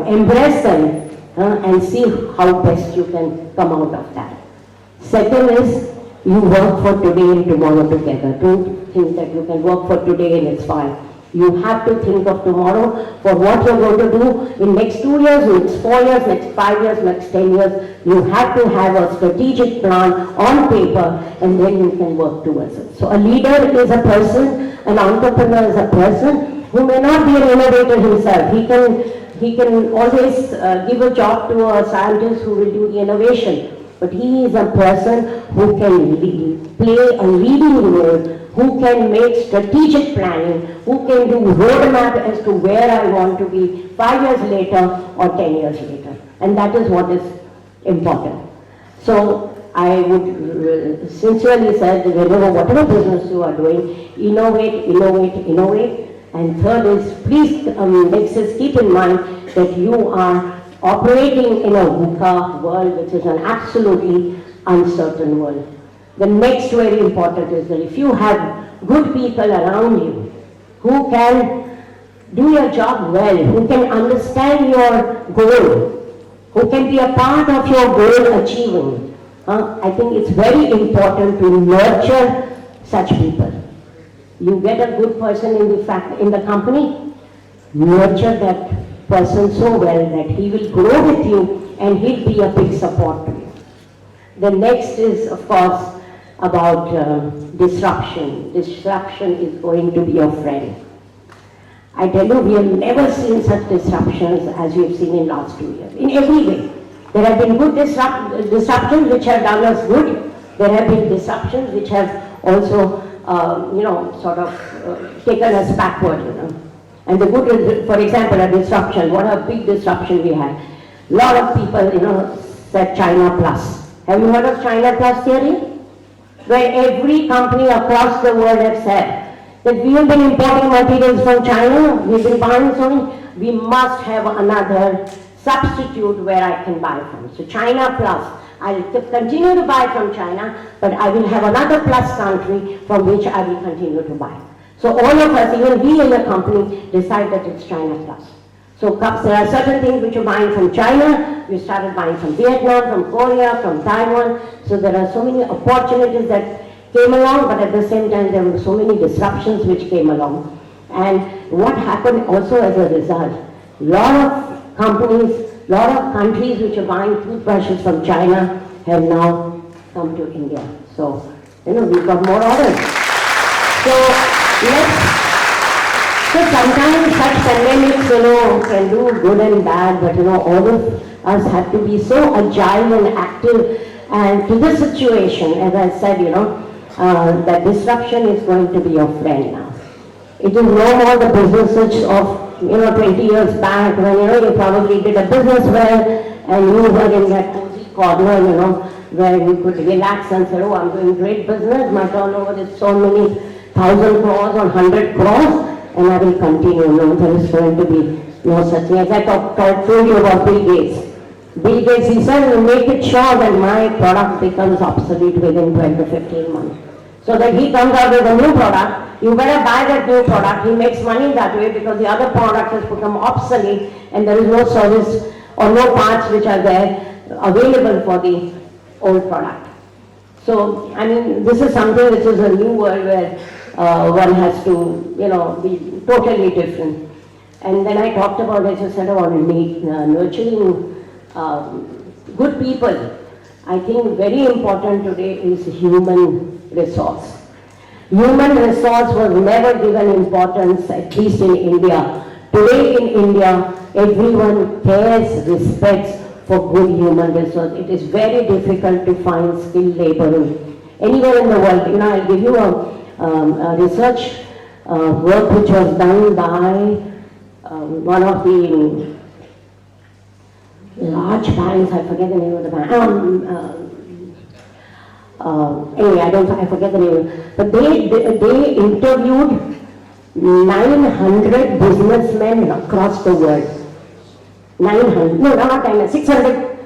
embrace them and see how best you can come out of that. Second is, you work for today and tomorrow together. Don't think that you can work for today and it's fine. You have to think of tomorrow for what you're going to do in next 2 years, next 4 years, next 5 years, next 10 years. You have to have a strategic plan on paper and then you can work towards it. So a leader is a person, an entrepreneur is a person who may not be an innovator himself. He can always give a job to a scientist who will do the innovation. But he is a person who can play a leading role, who can make strategic planning, who can do roadmap as to where I want to be 5 years later or 10 years later. And that is what is important. So I would sincerely say that whatever business you are doing, innovate, innovate, innovate. And third is, please keep in mind that you are operating in a VUCA world, which is an absolutely uncertain world. The next very important is that if you have good people around you who can do your job well, who can understand your goal, who can be a part of your goal achieving, I think it's very important to nurture such people. You get a good person in the company, nurture that person so well that he will grow with you and he'll be a big support to you. The next is, of course, about disruption. Disruption is going to be your friend. I tell you, we have never seen such disruptions as we have seen in last 2 years, in every way. There have been good disruptions which have done us good. There have been disruptions which have also, taken us backward, And the good is, for example, a disruption. What a big disruption we had. A lot of people, said China Plus. Have you heard of China Plus theory? Where every company across the world has said that we have been importing materials from China, we've been buying so many, we must have another substitute where I can buy from. So China Plus. I'll continue to buy from China, but I will have another plus country from which I will continue to buy. So all of us, even we in the company, decide that it's China Plus. So there are certain things which you're buying from China, we started buying from Vietnam, from Korea, from Taiwan. So there are so many opportunities that came along, but at the same time there were so many disruptions which came along. And what happened also as a result, a lot of companies, a lot of countries which are buying toothbrushes from China have now come to India. So, we've got more orders. So sometimes such pandemics, can do good and bad, but all of us have to be so agile and active. And to this situation, as I said, that disruption is going to be your friend now. It is no more the businesses of 20 years back when you probably did a business well and you were in that cozy corner, where you could relax and say, oh, I'm doing great business, my turnover is so many 1,000 crores or 100 crores, and I will continue. No, there is going to be no such thing. As I told you about Bill Gates. Bill Gates, he said, make it sure that my product becomes obsolete within 12 to 15 months. So that he comes out with a new product, you better buy that new product. He makes money that way because the other product has become obsolete and there is no service or no parts which are there available for the old product. So, this is something which is a new world where one has to, be totally different. And then I talked about, as I said, about nurturing good people. I think very important today is human resource. Human resource was never given importance, at least in India. Today in India, everyone cares, respects for good human resource. It is very difficult to find skilled labor anywhere in the world. I'll give you a research work which was done by one of the large banks, I forget the name of the bank. Anyway, I forget the name. But they interviewed 900 businessmen across the world. 600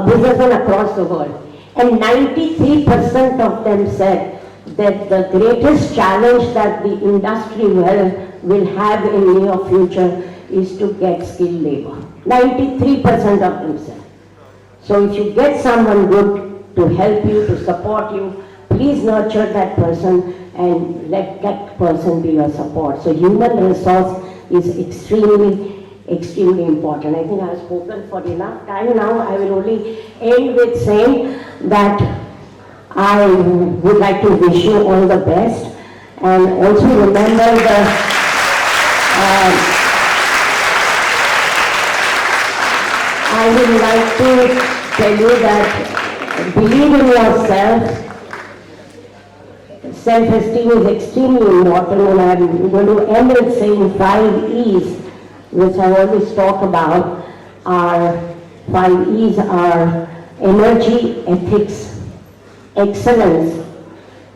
businessmen across the world. And 93% of them said that the greatest challenge that the industry will have in near future is to get skilled labor. 93% of themselves. So if you get someone good to help you, to support you, please nurture that person and let that person be your support. So human resource is extremely important. I think I have spoken for enough time now. I will only end with saying that I would like to wish you all the best, and also remember I would like to tell you that believe in yourself. Self-esteem is extremely important, and I'm going to end with saying 5 E's, which I always talk about. Our 5 E's are energy, ethics, excellence,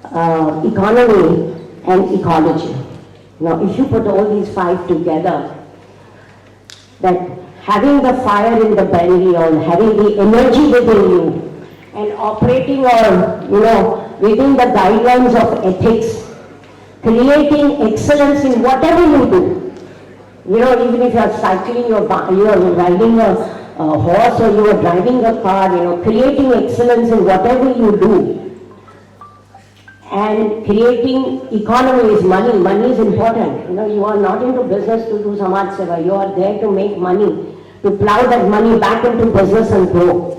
economy, and ecology. Now, if you put all these 5 together, that having the fire in the belly or having the energy within you and operating or, within the guidelines of ethics, creating excellence in whatever you do. Even if you're cycling, you're riding a horse or you're driving a car, creating excellence in whatever you do. And creating economy is money. Money is important. You are not into business to do samaj seva. You are there to make money, to plow that money back into business and grow.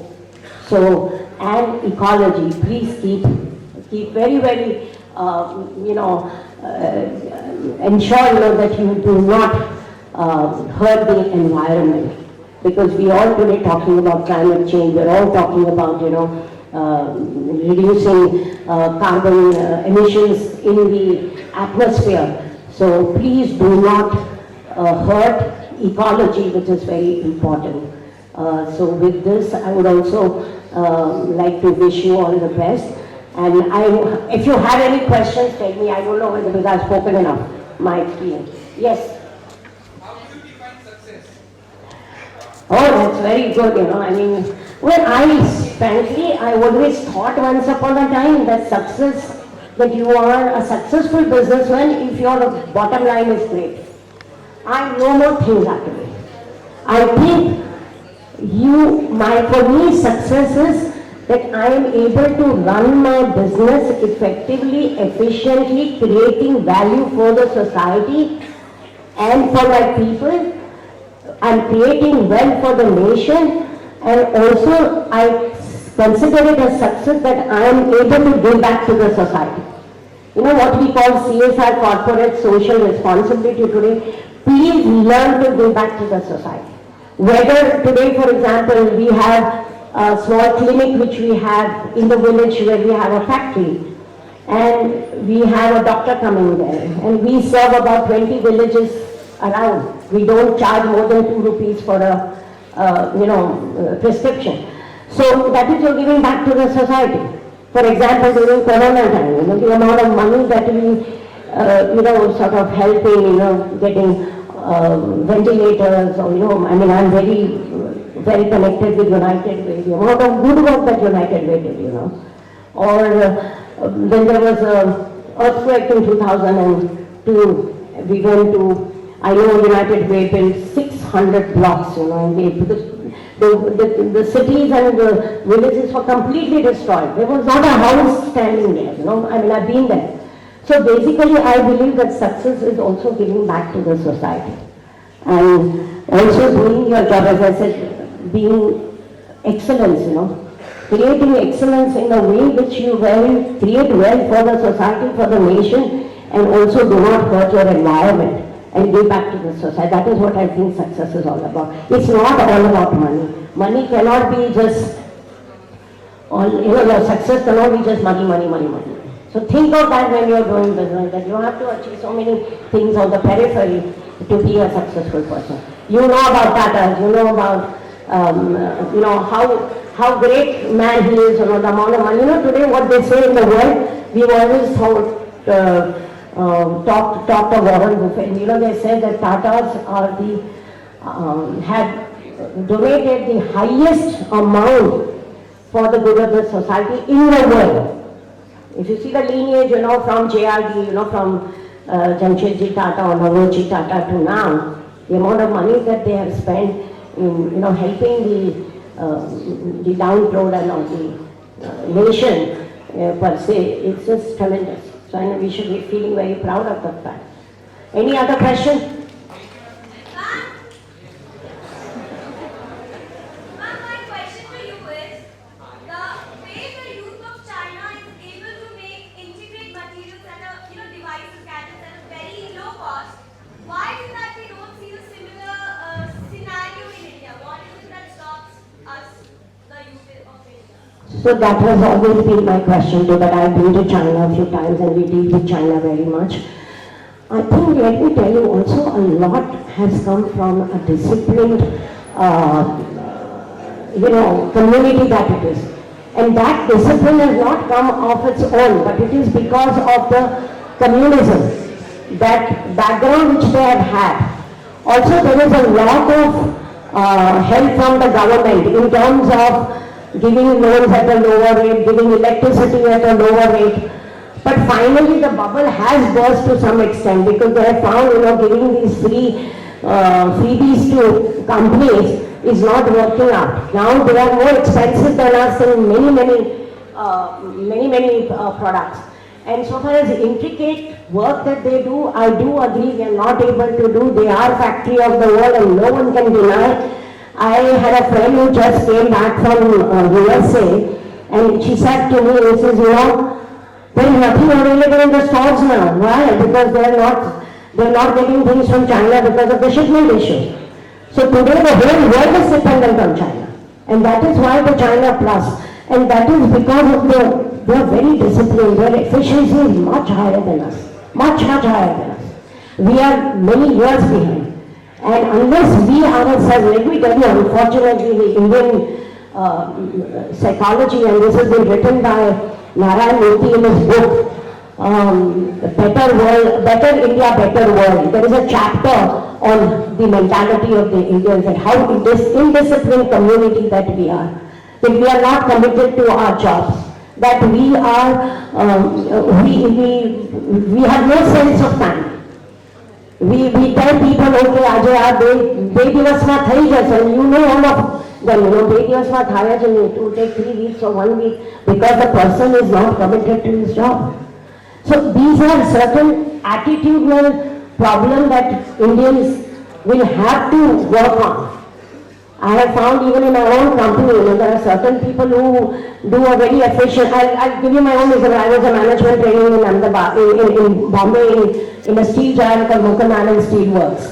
So, and ecology, please keep very, very, ensure that you do not hurt the environment, because we all today talking about climate change. We're all talking about reducing carbon emissions in the atmosphere. So please do not hurt ecology, which is very important. So with this, I would also like to wish you all the best. And if you have any questions, tell me. I don't know whether because I've spoken enough, my experience. Yes? How do you define success? Oh, that's very good, frankly, I always thought once upon a time that that you are a successful businessman if your bottom line is great. I know more things actually. I think for me, success is that I am able to run my business effectively, efficiently, creating value for the society and for my people. I'm creating wealth for the nation, and also I consider it a success that I am able to give back to the society. What we call CSR, corporate social responsibility today. Please learn to give back to the society. Whether today, for example, we have a small clinic which we have in the village where we have a factory, and we have a doctor coming there, and we serve about 20 villages around. We don't charge more than 2 rupees for a prescription. So that is you're giving back to the society. For example, during Corona time, the amount of money that we, sort of helping, getting ventilators, or, I'm very, very connected with United Way, the amount of good work that United Way did, Or when there was an earthquake in 2002, we went to, I know United Way built 600 blocks, because the cities and the villages were completely destroyed. There was not a house standing there, I've been there. So basically, I believe that success is also giving back to the society. And also doing your job, as I said, being excellence, creating excellence in a way which you create wealth for the society, for the nation, and also do not hurt your environment and give back to the society. That is what I think success is all about. It's not all about money. Money cannot be just, your success cannot be just money, money, money, money. So think of that when you are doing business, that you have to achieve so many things on the periphery to be a successful person. You know about Tata, you know about, how great man he is, the amount of money. Today what they say in the world, we've always talked of Warren Buffett. They say that Tatas are have donated the highest amount for the good of the society in the world. If you see the lineage, from JRD, from Jamshedji Tata or Naroji Tata to now, The amount of money that they have spent in, helping the downtrodden or the nation per se, it's just tremendous. So I know we should be feeling very proud of that fact. Any other question? My question to you is, the way the youth of China is able to integrate materials and devices, gadgets at a very low cost, why is it that we don't see a similar scenario in India? What is it that stops us, the youth of India? So that has always been my question too, but I've been to China a few times and we deal with China very much. I think, let me tell you also, a lot has come from a disciplined, community that it is. And that discipline has not come of its own, but it is because of the communism, that background which they have had. Also, there is a lot of help from the government in terms of giving loans at a lower rate, giving electricity at a lower rate. But finally the bubble has burst to some extent because they have found, giving these freebies to companies is not working out. Now they are more expensive than us in many products. And so far as intricate work that they do, I do agree we are not able to do. They are factory of the world and no one can deny. I had a friend who just came back from USA and she said to me, she says, there is nothing available in the stores now. Why? Because they are not getting things from China because of the shipment issues. So today the whole world is dependent on China. And that is why the China Plus. And that is because of they are very disciplined. Their efficiency is much higher than us. Much higher than us. We are many years behind. And unless we ourselves, let me tell you, unfortunately the Indian psychology, and this has been written by Narayan Murthy in his book, Better India, Better World. There is a chapter on the mentality of the Indians and how in this indisciplined community that we are not committed to our jobs, that we have no sense of time. We tell people, okay, aaj બે દિવસમાં થઈ જશે, and you know all of them, બે દિવસમાં થાય જ નહીં. It will take 3 weeks or 1 week because the person is not committed to his job. So these are certain attitudinal problems that Indians will have to work on. I have found even in my own company, there are certain people who do a very efficient, I'll give you my own example. I was a management training in Ahmedabad, in Bombay, in a steel giant called Mukherjee Steel Works.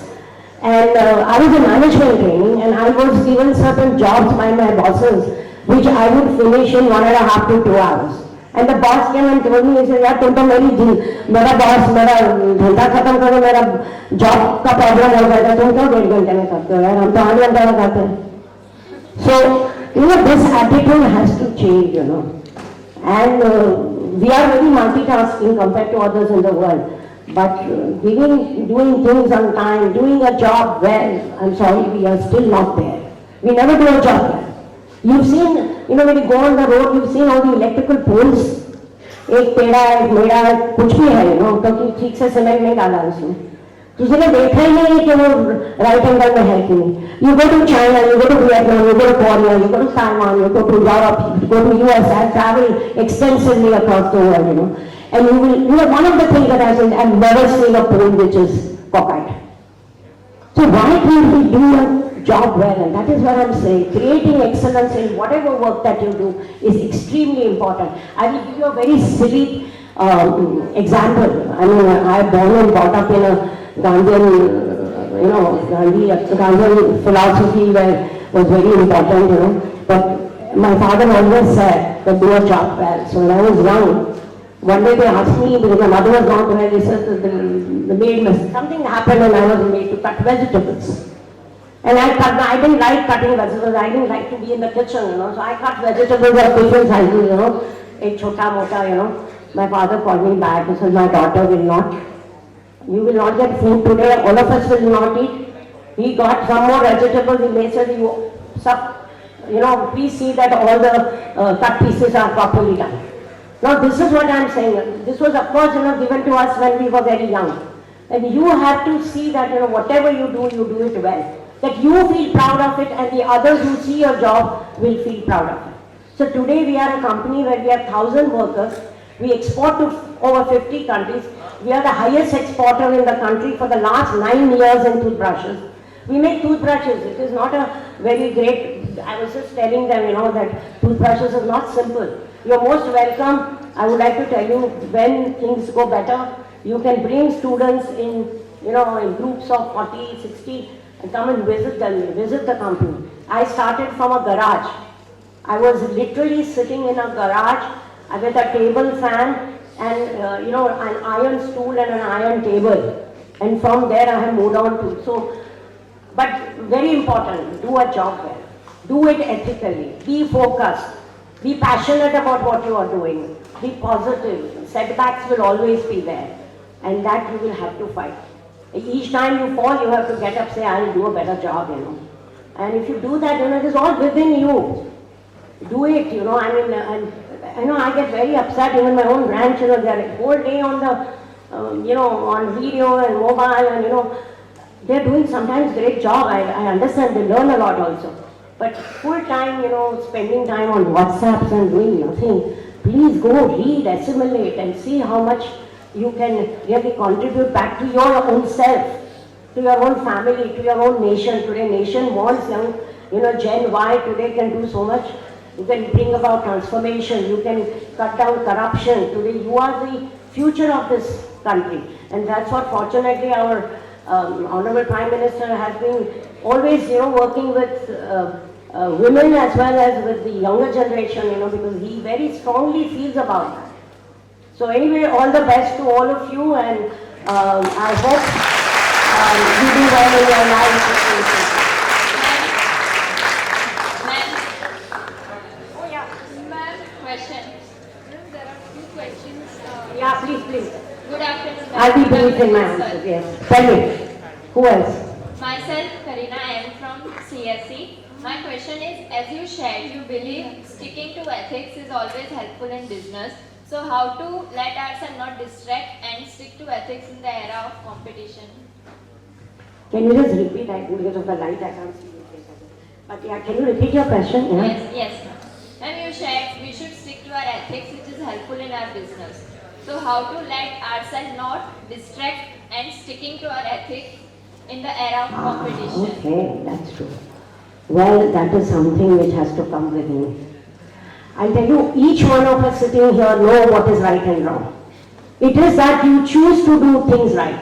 And I was a management training and I was given certain jobs by my bosses which I would finish in 1.5 to 2 hours. And the boss came and told me, he said, यार तुम तो मेरा boss, मेरा धंधा खत्म करो, मेरा job का problem हो जाएगा, तुम क्यों 1.5 घंटे में करते हो यार, हम तो 8 घंटे में करते हैं. So, this attitude has to change, And we are very multitasking compared to others in the world. But doing things on time, doing a job well, I'm sorry, we are still not there. We never do a job well. You've seen, when you go on the road, you've seen all the electrical poles. एक टेढ़ा है, एक मेढ़ा है, कुछ भी है, क्योंकि ठीक से सीमेंट नहीं डाला उसमें. किसी ने देखा ही नहीं कि वो राइट एंगल में है कि नहीं. You go to China, you go to Vietnam, you go to Korea, you go to Taiwan, you go to Europe, you go to US. I travel extensively across the world, And you will, one of the things that I said, I've never seen a pole which is cockeyed. So why can't we do a job well? And that is what I'm saying. Creating excellence in whatever work that you do is extremely important. I will give you a very silly example. I mean, I am born and brought up in a Gandhian, Gandhian philosophy was very important, But my father always said that do a job well. So when I was young, one day they asked me, because my mother was not well, they said that the maid something happened and I was made to cut vegetables. And I didn't like cutting vegetables, I didn't like to be in the kitchen, So I cut vegetables of different sizes, ek chota mota, My father called me back and said, my daughter you will not get food today, all of us will not eat. He got some more vegetables, he said, please see that all the cut pieces are properly done. Now this is what I am saying. This was of course given to us when we were very young. And you have to see that, whatever you do it well. That you feel proud of it and the others who see your job will feel proud of it. So today we are a company where we have 1,000 workers. We export to over 50 countries. We are the highest exporter in the country for the last 9 years in toothbrushes. We make toothbrushes. It is not a very great, I was just telling them, that toothbrushes is not simple. You're most welcome. I would like to tell you, when things go better, you can bring students in, in groups of 40, 60, and come and visit the company. I started from a garage. I was literally sitting in a garage with a table fan and, an iron stool and an iron table. And from there I have moved on to, but very important, do a job well. Do it ethically. Be focused. Be passionate about what you are doing. Be positive. Setbacks will always be there. And that you will have to fight. Each time you fall, you have to get up, say, I'll do a better job, And if you do that, it is all within you. Do it, and I get very upset, even my own grandchildren, they are like whole day on the, on video and mobile, and, they're doing sometimes great job. I understand, they learn a lot also. But full time, spending time on WhatsApps and doing nothing, please go read, assimilate, and see how much you can really contribute back to your own self, to your own family, to your own nation. Today, nation wants young, Gen Y today can do so much. You can bring about transformation. You can cut down corruption. Today, you are the future of this country, and that's what, fortunately, our Honorable Prime Minister has been always, working with women as well as with the younger generation, because he very strongly feels about that. So anyway, all the best to all of you, and I hope you do well in your life. Oh yeah, ma'am, question. There are few questions. Yeah, please. Good afternoon. I'll be brief in my answers, yes. Tell me, who else? Myself, Karina, I am from CSC. My question is, as you shared, you believe sticking to ethics is always helpful in business. So how to let ourselves not distract and stick to ethics in the era of competition? Can you just repeat? Because of the light, I can't see it. But yeah, can you repeat your question? Yeah? Yes. And you shared we should stick to our ethics, which is helpful in our business. So how to let ourselves not distract and sticking to our ethics in the era of competition? Okay, that's true. Well, that is something which has to come within. I tell you, each one of us sitting here know what is right and wrong. It is that you choose to do things right.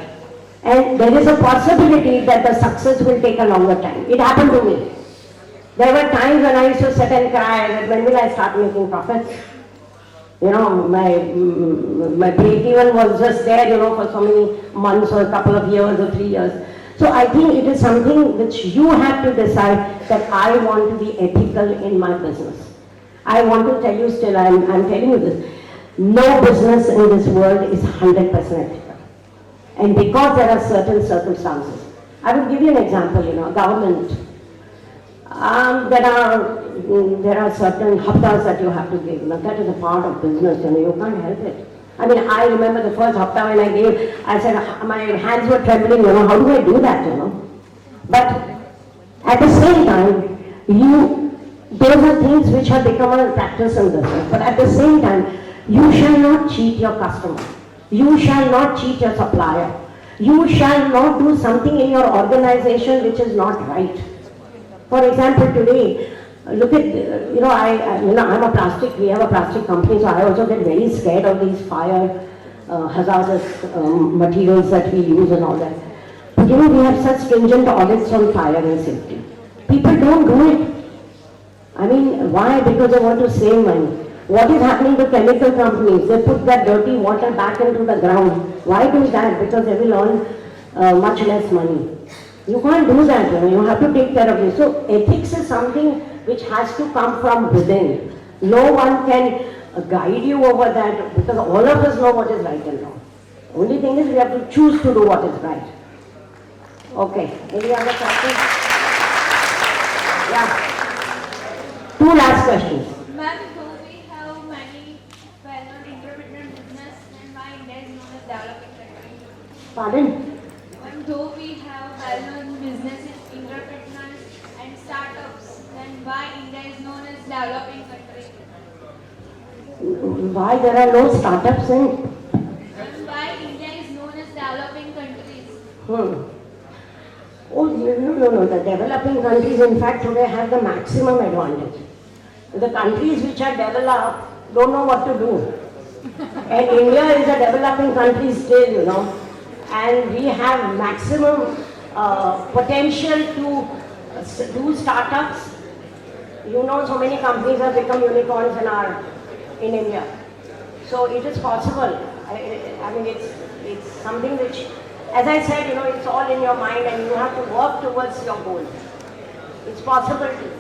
And there is a possibility that the success will take a longer time. It happened to me. There were times when I used to sit and cry that when will I start making profits? My break even was just there, for so many months or a couple of years or 3 years. So I think it is something which you have to decide that I want to be ethical in my business. I want to tell you still, I'm telling you this, no business in this world is 100% ethical. And because there are certain circumstances, I will give you an example, government. There are certain haftas that you have to give. Now, that is a part of business, you can't help it. I mean, I remember the first hafta when I gave, I said, my hands were trembling, how do I do that, But at the same time, those are things which have become a practice in business. But at the same time, you shall not cheat your customer. You shall not cheat your supplier. You shall not do something in your organization which is not right. For example, today, look at, I'm a plastic, we have a plastic company, so I also get very scared of these fire hazardous materials that we use and all that. But we have such stringent audits on fire and safety. People don't do it. I mean, why? Because they want to save money. What is happening to chemical companies? They put that dirty water back into the ground. Why do that? Because they will earn much less money. You can't do that, you have to take care of it. So ethics is something which has to come from within. No one can guide you over that because all of us know what is right and wrong. Only thing is we have to choose to do what is right. Okay, any other questions? Yeah. 2 last questions. Ma'am, do we have many well-known entrepreneur business and why India is known as developing country? Pardon? though we have well-known businesses, entrepreneurs and startups, then why India is known as developing country? Why there are no startups in? Then why India is known as developing countries? Oh, no. The developing countries, in fact, today have the maximum advantage. The countries which are developed don't know what to do. And India is a developing country still, and we have maximum potential to do startups. So many companies have become unicorns in India. So it is possible. I mean, it's something which, as I said, it's all in your mind and you have to work towards your goal. It's possible to.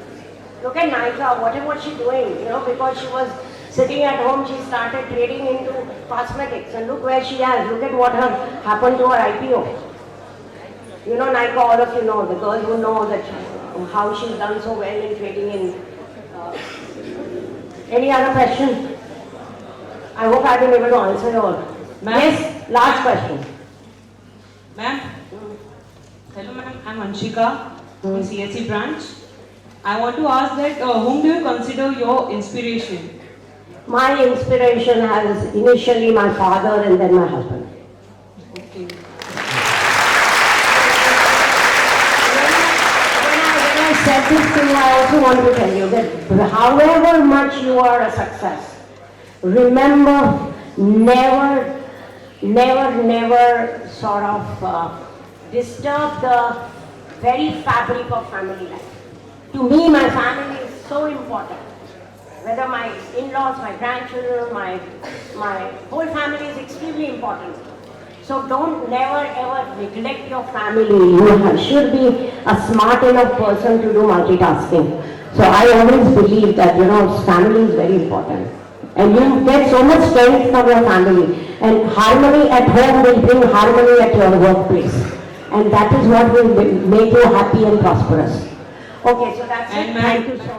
Look at Nika, what was she doing? Because she was sitting at home, she started trading into cosmetics, and look where she is. Look at what happened to her IPO. Nika, all of you know, the girl who know that how she's done so well in trading in. Any other question? I hope I've been able to answer your. Ma'am? Yes, last question. Ma'am? Hello ma'am, I'm Anshika from CSC branch. I want to ask that whom do you consider your inspiration? My inspiration has initially my father and then my husband. Okay. When I said this thing, I also want to tell you that however much you are a success, remember never sort of disturb the very fabric of family life. To me, my family is so important. Whether my in-laws, my grandchildren, my whole family is extremely important. So don't never ever neglect your family. You should be a smart enough person to do multitasking. So I always believe that, family is very important. And you get so much strength from your family. And harmony at home will bring harmony at your workplace. And that is what will make you happy and prosperous. Okay, so that's And it. ma'am- Thank you so much.